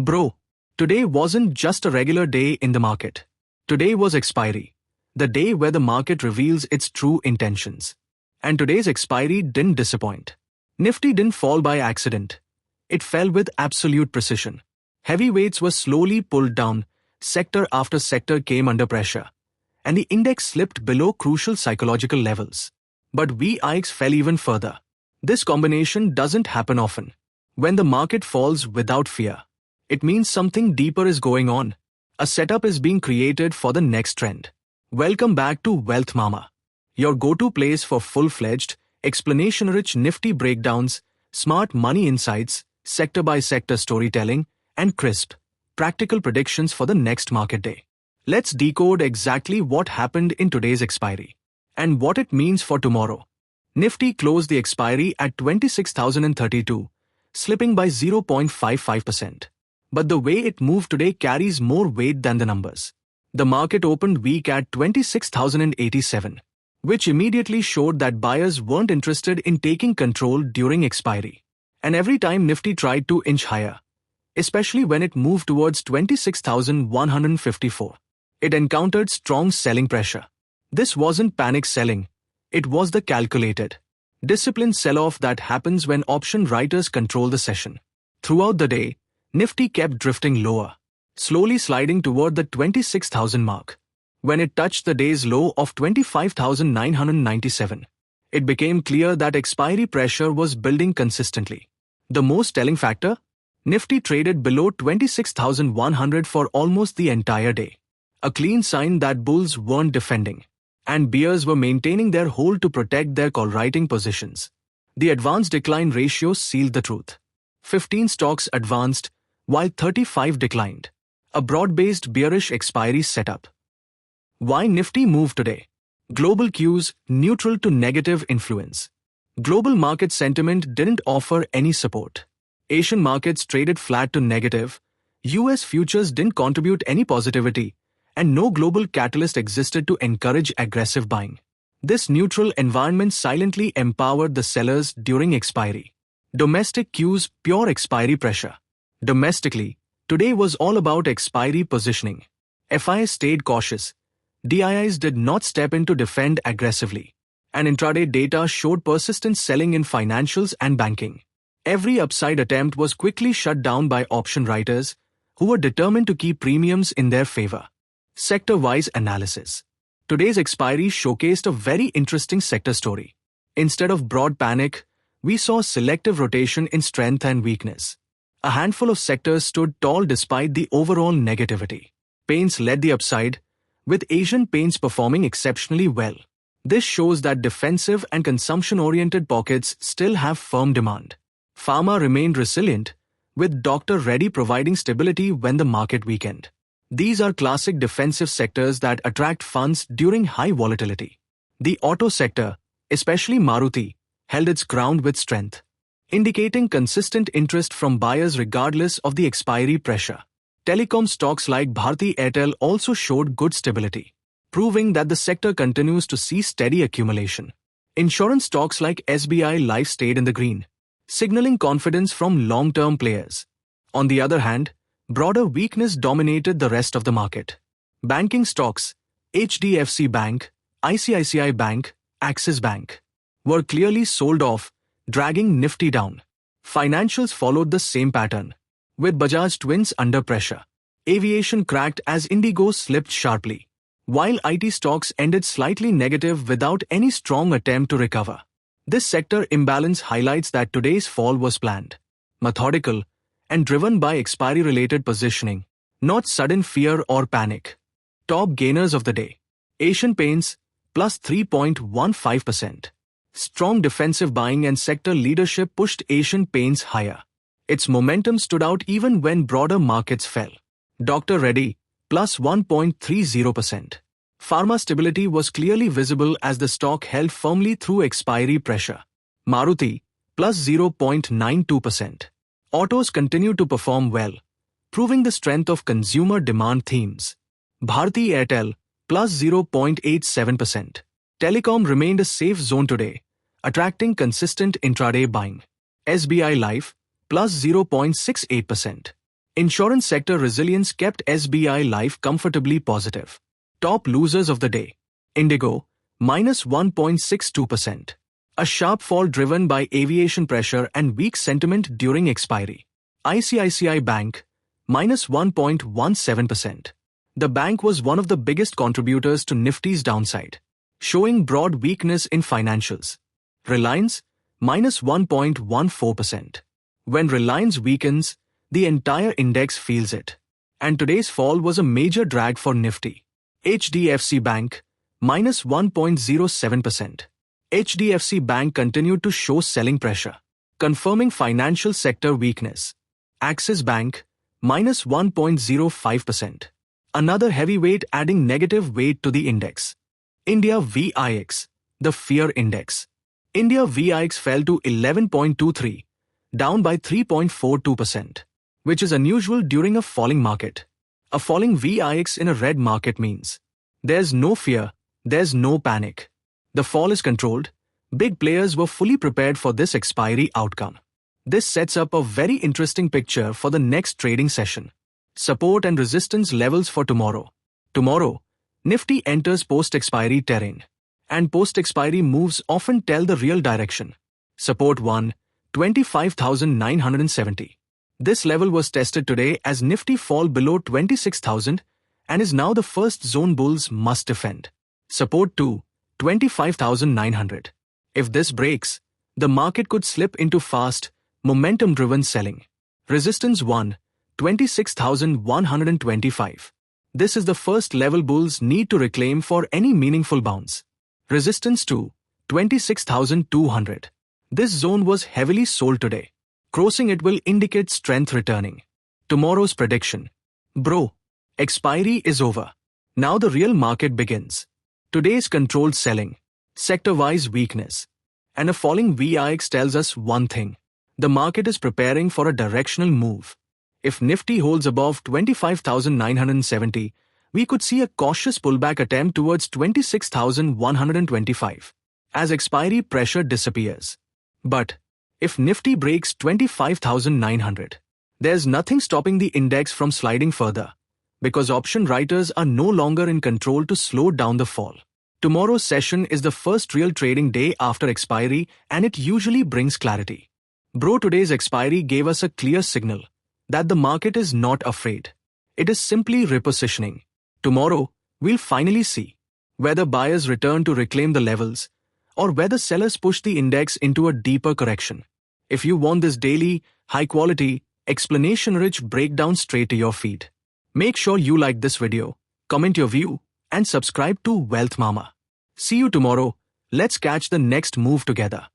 Bro, today wasn't just a regular day in the market. Today was expiry, the day where the market reveals its true intentions. And today's expiry didn't disappoint. Nifty didn't fall by accident. It fell with absolute precision. Heavyweights were slowly pulled down, sector after sector came under pressure, and the index slipped below crucial psychological levels. But VIX fell even further. This combination doesn't happen often. When the market falls without fear, it means something deeper is going on. A setup is being created for the next trend. Welcome back to WealthMaama, your go-to place for full-fledged, explanation-rich Nifty breakdowns, smart money insights, sector-by-sector storytelling, and crisp, practical predictions for the next market day. Let's decode exactly what happened in today's expiry and what it means for tomorrow. Nifty closed the expiry at 26,032, slipping by 0.55%. But the way it moved today carries more weight than the numbers. The market opened weak at 26,087, which immediately showed that buyers weren't interested in taking control during expiry. And every time Nifty tried to inch higher, especially when it moved towards 26,154, it encountered strong selling pressure. This wasn't panic selling, it was the calculated, disciplined sell-off that happens when option writers control the session. Throughout the day, Nifty kept drifting lower, slowly sliding toward the 26,000 mark. When it touched the day's low of 25,997, it became clear that expiry pressure was building consistently. The most telling factor? Nifty traded below 26,100 for almost the entire day, a clean sign that bulls weren't defending, and bears were maintaining their hold to protect their call-writing positions. The advanced decline ratio sealed the truth. 15 stocks advanced, while 35 declined. A broad-based bearish expiry setup. Why Nifty moved today? Global cues, neutral to negative influence. Global market sentiment didn't offer any support. Asian markets traded flat to negative, US futures didn't contribute any positivity, and no global catalyst existed to encourage aggressive buying. This neutral environment silently empowered the sellers during expiry. Domestic cues, pure expiry pressure. Domestically, today was all about expiry positioning. FIs stayed cautious. DIIs did not step in to defend aggressively. And intraday data showed persistent selling in financials and banking. Every upside attempt was quickly shut down by option writers, who were determined to keep premiums in their favor. Sector-wise analysis. Today's expiry showcased a very interesting sector story. Instead of broad panic, we saw selective rotation in strength and weakness. A handful of sectors stood tall despite the overall negativity. Paints led the upside, with Asian paints performing exceptionally well. This shows that defensive and consumption-oriented pockets still have firm demand. Pharma remained resilient, with Dr. Reddy providing stability when the market weakened. These are classic defensive sectors that attract funds during high volatility. The auto sector, especially Maruti, held its ground with strength, indicating consistent interest from buyers regardless of the expiry pressure. Telecom stocks like Bharti Airtel also showed good stability, proving that the sector continues to see steady accumulation. Insurance stocks like SBI Life stayed in the green, signaling confidence from long-term players. On the other hand, broader weakness dominated the rest of the market. Banking stocks, HDFC Bank, ICICI Bank, Axis Bank, were clearly sold off, dragging Nifty down. Financials followed the same pattern, with Bajaj Twins under pressure. Aviation cracked as Indigo slipped sharply, while IT stocks ended slightly negative without any strong attempt to recover. This sector imbalance highlights that today's fall was planned, methodical, and driven by expiry-related positioning, not sudden fear or panic. Top gainers of the day. Asian Paints, plus 3.15%. Strong defensive buying and sector leadership pushed Asian Paints higher. Its momentum stood out even when broader markets fell. Dr. Reddy, plus 1.30%. Pharma stability was clearly visible as the stock held firmly through expiry pressure. Maruti, plus 0.92%. Autos continued to perform well, proving the strength of consumer demand themes. Bharti Airtel, plus 0.87%. Telecom remained a safe zone today, attracting consistent intraday buying. SBI Life, plus 0.68%. Insurance sector resilience kept SBI Life comfortably positive. Top losers of the day. Indigo, minus 1.62%. A sharp fall driven by aviation pressure and weak sentiment during expiry. ICICI Bank, minus 1.17%. The bank was one of the biggest contributors to Nifty's downside, showing broad weakness in financials. Reliance, minus 1.14%. When Reliance weakens, the entire index feels it. And today's fall was a major drag for Nifty. HDFC Bank, minus 1.07%. HDFC Bank continued to show selling pressure, confirming financial sector weakness. Axis Bank, minus 1.05%. Another heavyweight adding negative weight to the index. India VIX, the fear index. India VIX fell to 11.23, down by 3.42%, which is unusual during a falling market. A falling VIX in a red market means there's no fear, there's no panic. The fall is controlled. Big players were fully prepared for this expiry outcome. This sets up a very interesting picture for the next trading session. Support and resistance levels for tomorrow. Tomorrow, Nifty enters post-expiry terrain. And post-expiry moves often tell the real direction. Support 1, 25,970. This level was tested today as Nifty fall below 26,000 and is now the first zone bulls must defend. Support 2, 25,900. If this breaks, the market could slip into fast, momentum-driven selling. Resistance 1, 26,125. This is the first level bulls need to reclaim for any meaningful bounce. Resistance 2, 26,200. This zone was heavily sold today. Crossing it will indicate strength returning. Tomorrow's prediction. Bro, expiry is over. Now the real market begins. Today's controlled selling, sector-wise weakness, and a falling VIX tells us one thing. The market is preparing for a directional move. If Nifty holds above 25,970, we could see a cautious pullback attempt towards 26,125 as expiry pressure disappears. But if Nifty breaks 25,900, there's nothing stopping the index from sliding further because option writers are no longer in control to slow down the fall. Tomorrow's session is the first real trading day after expiry and it usually brings clarity. Bro, today's expiry gave us a clear signal that the market is not afraid. It is simply repositioning. Tomorrow, we'll finally see whether buyers return to reclaim the levels or whether sellers push the index into a deeper correction. If you want this daily, high-quality, explanation-rich breakdown straight to your feed, make sure you like this video, comment your view, and subscribe to WealthMaama. See you tomorrow. Let's catch the next move together.